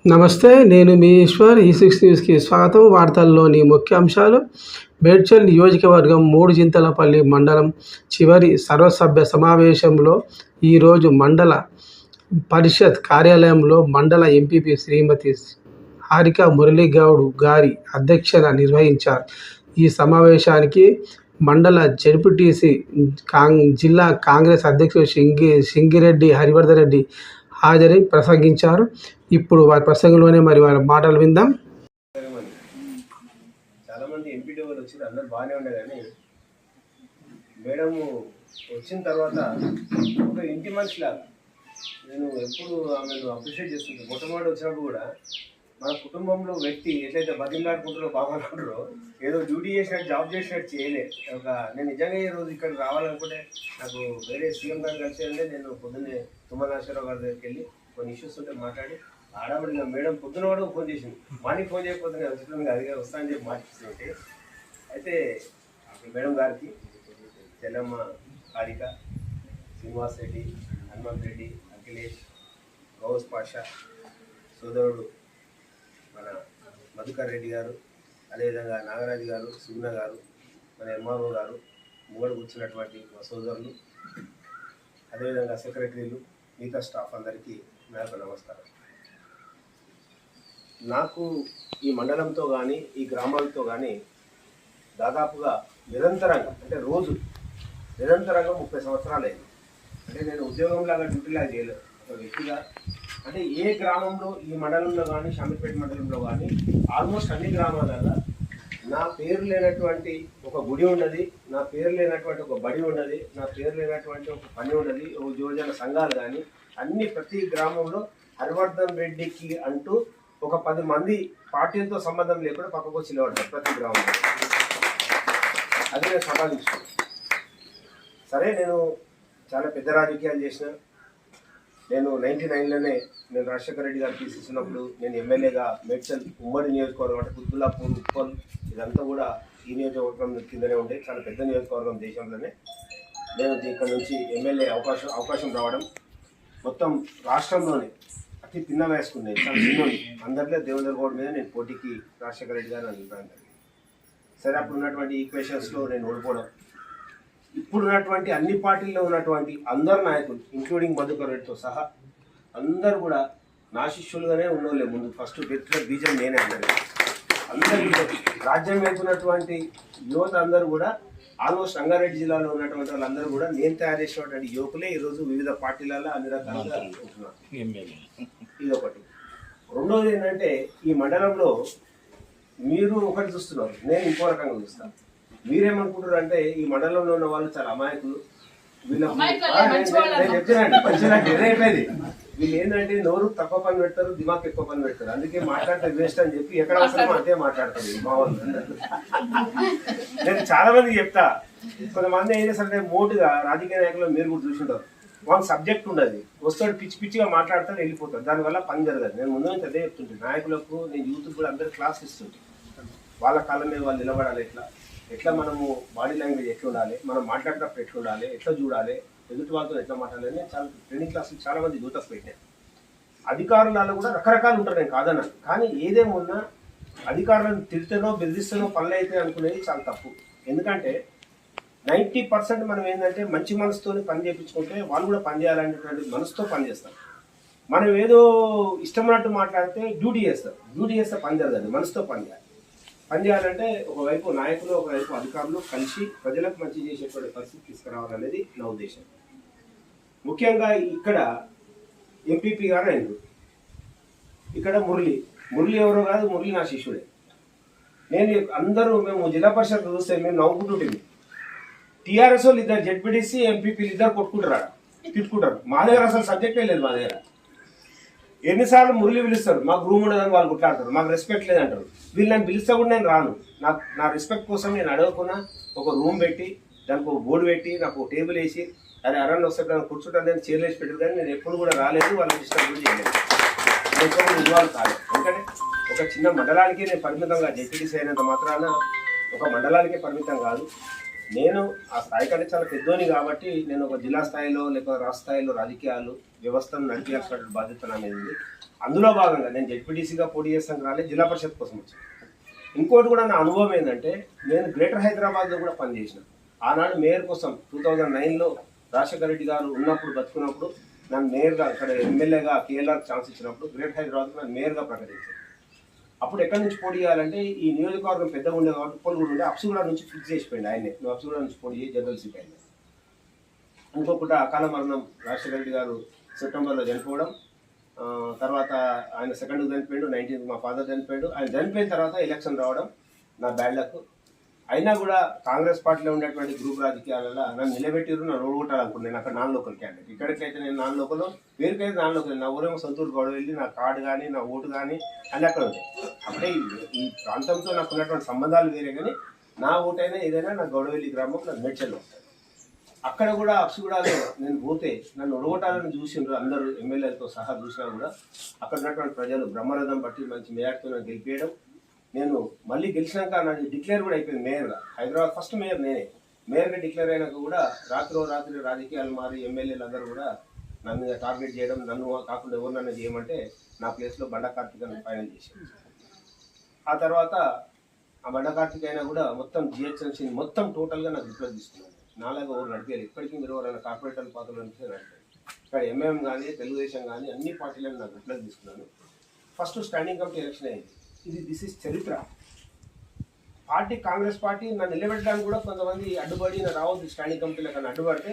నమస్తే, నేను మీ ఈశ్వర్. ఈ6 న్యూస్కి స్వాగతం. వార్తల్లోని ముఖ్యాంశాలు. మేడ్చల్ నియోజకవర్గం మూడుచింతలపల్లి మండలం చివరి సర్వసభ్య సమావేశంలో ఈరోజు మండల పరిషత్ కార్యాలయంలో మండల ఎంపీపీ శ్రీమతి హారిక మురళీగౌడ్ గారి అధ్యక్షతన నిర్వహించారు. ఈ సమావేశానికి మండల జెడ్పీటీసీ జిల్లా కాంగ్రెస్ అధ్యక్షుడు సింగిరెడ్డి హరివర్ధన్ రెడ్డి హాజరై ప్రసంగించారు. ఇప్పుడు వారి ప్రసంగంలోనే మరి వారి మాటలు విందాం. చాలా మంది ఎంపీడీఓలు వచ్చి అందరూ బాగానే ఉండే, కానీ మేడం వచ్చిన తర్వాత ఒక ఇంటి మనిషిలాగా నేను ఎప్పుడు ఆమెను అప్రిషియేట్ చేస్తుంటాను. మొట్టమొదటి వచ్చినప్పుడు కూడా మన కుటుంబంలో వ్యక్తి ఎట్లయితే బతిమలాడుకుంటారో బాగుంటారో, ఏదో డ్యూటీ చేసినట్టు జాబ్ చేసినట్టు చేయలే. నేను నిజంగా ఈ రోజు ఇక్కడ రావాలనుకుంటే నాకు వేరే సీఎం గారు కలిసి అంటే నేను పొద్దున్నే తుమ్మల నాగేశ్వరరావు గారి దగ్గరికి వెళ్ళి కొన్ని ఇష్యూస్ ఉంటే మాట్లాడి ఆడబడిన మేడం పొద్దున కూడా ఫోన్ చేసింది. మార్నింగ్ ఫోన్ చేయకపోతే వచ్చిన అదిగా వస్తా అని చెప్పి మాట్లాడుతుంటే, అయితే మేడం గారికి చెల్లమ్మ హారిక, శ్రీనివాస్ రెడ్డి, హనుమంత్ రెడ్డి, అఖిలేష్, గౌస్ పాషా, సోదరుడు మన మధుకర్ రెడ్డి గారు, అదేవిధంగా నాగరాజు గారు, సుగుణ గారు, మన ఎంఆర్ఓ గారు, ముంగడు కూర్చున్నటువంటి మా సోదరులు, అదేవిధంగా సెక్రటరీలు, మిగతా స్టాఫ్ అందరికీ నాకు నమస్కారం. నాకు ఈ మండలంతో కానీ ఈ గ్రామాలతో కానీ దాదాపుగా నిరంతరంగా, అంటే రోజు నిరంతరంగా 30 సంవత్సరాలు అయింది. అంటే నేను ఉద్యోగంలాగా డ్యూటీలాగా చేయలేదు. ఒక వ్యక్తిగా అంటే ఏ గ్రామంలో ఈ మండలంలో కానీ షామీర్పేట మండలంలో కానీ ఆల్మోస్ట్ అన్ని గ్రామాలలో నా పేరు లేనటువంటి ఒక గుడి ఉన్నది, నా పేరు లేనటువంటి ఒక బడి ఉన్నది, నా పేరు లేనటువంటి ఒక పని ఉన్నది, ఒక యువజన సంఘాలు కానీ అన్ని ప్రతి గ్రామంలో హరివర్ధన్ రెడ్డికి అంటూ ఒక 10 మంది పార్టీలతో సంబంధం లేకుండా పక్కకు వచ్చి నిలబడతారు ప్రతి గ్రామంలో. అది నేను సంపాదించుకున్నాను. సరే, నేను చాలా పెద్ద రాజకీయాలు చేసిన. నేను 99లోనే నేను రాజశేఖర రెడ్డి గారు తీసుకున్నప్పుడు నేను ఎమ్మెల్యేగా మేడ్చల్ ఉమ్మడి నియోజకవర్గం అంటే కుత్బుల్లాపూర్, ఉప్పల్ ఇదంతా కూడా ఈ నియోజకవర్గం కిందనే ఉండే చాలా పెద్ద నియోజకవర్గం దేశంలోనే. నేను ఇక్కడ నుంచి ఎమ్మెల్యే అవకాశం రావడం మొత్తం రాష్ట్రంలోనే అతి పిన్న వేసుకునే చాలా చిన్నది. అందరిలో దేవేంద్ర గౌడ్ మీద నేను పోటీకి రాజశేఖర రెడ్డి గారు అభిప్రాయం జరిగింది. సరే, అప్పుడు ఉన్నటువంటి ఈక్వేషన్స్లో నేను ఓడిపోవడం, ఇప్పుడున్నటువంటి అన్ని పార్టీల్లో ఉన్నటువంటి అందరు నాయకులు ఇంక్లూడింగ్ మధుకర్ రెడ్డితో సహా అందరూ కూడా నా శిష్యులుగానే ఉన్నోళ్ళే. ముందు ఫస్ట్ పెట్టిన బీజం నేనే. అందరూ రాజ్యం వెళ్తున్నటువంటి యువత అందరూ కూడా ఆల్మోస్ట్ రంగారెడ్డి జిల్లాలో ఉన్నటువంటి వాళ్ళందరూ కూడా నేను తయారు చేసినటువంటి యువకులే ఈరోజు వివిధ పార్టీలలో అన్ని రకాలుగా ఉంటున్నారు. ఇది ఒకటి. రెండోది ఏంటంటే, ఈ మండలంలో మీరు ఒకటి చూస్తున్నారు, నేను ఇంకో రకంగా చూస్తాను. మీరేమనుకుంటారు అంటే ఈ మండలంలో ఉన్న వాళ్ళు చాలా అమాయకులు, వీళ్ళు చెప్తున్నాండి వీళ్ళు ఏంటంటే నోరు తక్కువ పని పెడతారు, దిమాగ్ ఎక్కువ పని పెడతారు, అందుకే మాట్లాడితే వేస్ట్ అని చెప్పి ఎక్కడ అవసరమో అంతే మాట్లాడతారు మా వాళ్ళు. నేను చాలా మందికి చెప్తా, కొంతమంది ఏం చేస్తారంటే మోటుగా రాజకీయ నాయకులు మీరు కూడా చూసింటారు, వాళ్ళకి సబ్జెక్ట్ ఉండదు, వస్తాడు పిచ్చి పిచ్చిగా మాట్లాడతారు, వెళ్ళిపోతారు, దానివల్ల పని జరగదు. నేను ముందు నుంచి అదే చెప్తుంటే నాయకులకు, నేను యూత్ కూడా అందరు క్లాస్ ఇస్తుంటే వాళ్ళ కాళ్ళ మీద వాళ్ళు నిలబడాలి, ఎట్లా మనము బాడీ లాంగ్వేజ్ ఎట్లా ఉండాలి, మనం మాట్లాడేటప్పుడు ఎట్లా ఉండాలి, ఎట్లా చూడాలి, ఎదుటి వాళ్ళతో ఎట్లా మాట్లాడాలి, చాలా ట్రైనింగ్ క్లాసులు చాలా మంది యూతకు పెట్టాను. అధికారులలో కూడా రకరకాలు ఉంటారు, నేను కాదన్నాను. కానీ ఏదేమున్నా అధికారులను తిడితేనో బెదిరిస్తేనో పనులు అయితే అనుకునేది చాలా తప్పు. ఎందుకంటే 90% మనం ఏంటంటే మంచి మనసుతో పని చేయించుకుంటే వాళ్ళు కూడా పని చేయాలనేటువంటి మనసుతో పని చేస్తారు. మనం ఏదో ఇష్టమైనట్టు మాట్లాడితే డ్యూటీ చేస్తే పని జరగదు. మనసుతో పని చేయాలంటే ఒకవైపు నాయకులు, ఒకవైపు అధికారులు కలిసి ప్రజలకు మంచి చేసేటువంటి పరిస్థితి తీసుకురావాలనేది నా ఉద్దేశం. ముఖ్యంగా ఇక్కడ ఎంపీపీ గారు ఆయన, ఇక్కడ మురళి ఎవరో కాదు, మురళి నా శిష్యుడే. మేము జిల్లా పరిషత్ చూస్తే మేము నవ్వుకుంటుంటే టీఆర్ఎస్ వాళ్ళు ఇద్దరు జెడ్పీటీసీ ఎంపీపీలు ఇద్దరు కొట్టుకుంటారు, తిట్టుకుంటారు. మా దగ్గర అసలు సబ్జెక్టే లేదు. మా దగ్గర ఎన్నిసార్లు మురళి పిలుస్తారు, మాకు రూమ్ ఉండదని వాళ్ళు కొట్లాడతారు, మాకు రెస్పెక్ట్ లేదంటారు. వీళ్ళు నన్ను పిలిస్తే కూడా నేను రాను. నా రెస్పెక్ట్ కోసం నేను అడగకుండా ఒక రూమ్ పెట్టి దానికి ఒక బోర్డు పెట్టి నాకు ఒక టేబుల్ వేసి అది అరౌండ్ వస్తే కూర్చుంటాను, నేను చైర్లు వేసి పెట్టారు. కానీ నేను ఎప్పుడు కూడా రాలేదు, వాళ్ళని డిస్టర్బ్ కూడా చేయలేదు. నేను ఇన్వాల్వ్ కాలేదు. ఎందుకంటే ఒక చిన్న మండలానికి నేను పరిమితంగా జెడ్పీటీసీ అయినంత మాత్రాన ఒక మండలానికే పరిమితం కాదు. నేను ఆ స్థాయి కంటే చాలా పెద్దోని కాబట్టి నేను ఒక జిల్లా స్థాయిలో లేకపోతే రాష్ట్ర స్థాయిలో రాజకీయాలు వ్యవస్థను నడిపించాల్సిన బాధ్యత నా మీద ఉంది. అందులో భాగంగా నేను జెడ్పీటీసీగా పోటీ చేస్తాను రాలేదు, జిల్లా పరిషత్ కోసం వచ్చాను. ఇంకోటి కూడా నా అనుభవం ఏంటంటే నేను గ్రేటర్ హైదరాబాద్లో కూడా పనిచేసిన. ఆనాడు మేయర్ కోసం 2009లో రాజశేఖర రెడ్డి గారు ఉన్నప్పుడు బతుకున్నప్పుడు నన్ను మేయర్గా ఇక్కడ ఎమ్మెల్యేగా కేఎల్ఆర్ ఛాన్స్ ఇచ్చినప్పుడు గ్రేటర్ హైదరాబాద్లో నన్ను మేయర్గా ప్రకటించారు. అప్పుడు ఎక్కడి నుంచి పోటీ చేయాలంటే ఈ నియోజకవర్గం పెద్దగా ఉండే కాబట్టి పోటీ కూడా ఉండే అప్సుగూడ నుంచి ఫిక్స్ చేసిపోయింది ఆయనే, నువ్వు అప్సుగూడ నుంచి పోటీ చేసి జనరల్ సీట్ అయింది. ఇంకొకటి అకాల మరణం రాజశేఖర రెడ్డి గారు సెప్టెంబర్లో చనిపోవడం, తర్వాత ఆయన సెకండ్కి చనిపోయాడు, 19th మా ఫాదర్ చనిపోయాడు. ఆయన చనిపోయిన తర్వాత ఎలక్షన్ రావడం నా బ్యాడ్ లక్. అయినా కూడా కాంగ్రెస్ పార్టీలో ఉండేటువంటి గ్రూప్ రాజకీయాలలో నన్ను నిలబెట్టిరు, నన్ను ఓడగొట్టాలనుకున్నాను. నేను అక్కడ నాన్ లోకల్ క్యాండిడేట్, ఇక్కడికైతే నేను నాన్ లోకల్, పేరుకైతే నాన్ లోకల్. నా ఊరేమో సొంతూరు గొడవ వెళ్ళి నా కార్డు కానీ నా ఓటు కానీ అన్నీ అక్కడ ఉంటాయి. అంటే ఈ ప్రాంతంతో నాకు ఉన్నటువంటి సంబంధాలు వేరే, కానీ నా ఓటైనా ఏదైనా నా గొడవెల్లి గ్రామం నాకు మేడ్చల్లో ఉంటుంది. అక్కడ కూడా అప్సుగూడలో నేను పోతే నన్ను ఒడగొట్టాలని చూసిండ్రు అందరూ, ఎమ్మెల్యేలతో సహా చూసినా కూడా అక్కడ ఉన్నటువంటి ప్రజలు బ్రహ్మరథం బట్టి మంచి మేయర్తో నన్ను గెలిపేయడం. నేను మళ్ళీ గెలిచినాక నాకు డిక్లేర్ కూడా అయిపోయింది మేయర్గా. హైదరాబాద్ ఫస్ట్ మేయర్ నేనే. మేయర్గా డిక్లేర్ అయినాక కూడా రాత్రి రాజకీయాలు మారి ఎమ్మెల్యేలు అందరూ కూడా నా మీద టార్గెట్ చేయడం, నన్ను కాకుండా ఎవరినన్నా చేయమంటే నా ప్లేస్లో బండా కార్తీక్ ఫైనల్ చేశాను. ఆ తర్వాత ఆ బండా కార్తీక్ అయినా కూడా మొత్తం జిహెచ్ఎంసీని మొత్తం టోటల్గా నాకు రిప్లై తీసుకున్నాను. నాలాగా ఎవరు నడిపేయాలి, ఇప్పటికీ మీరు ఎవరైనా కార్పొరేటర్ పాత్రలు అనిపిస్తే నడిపారు. ఇక్కడ ఎంఎం కానీ తెలుగుదేశం కానీ అన్ని పార్టీలను నాకు రిప్లై తీసుకున్నాను. ఫస్ట్ స్టాండింగ్ కమిటీ ఎలక్షన్ అయింది. దిస్ ఇస్ చరిత్ర. పార్టీ కాంగ్రెస్ పార్టీ నన్ను నిలబెట్టడానికి కూడా కొంతమంది అడ్డుపడి నా రావద్దు స్టాండింగ్ కమిటీలో కానీ అడ్డుపడితే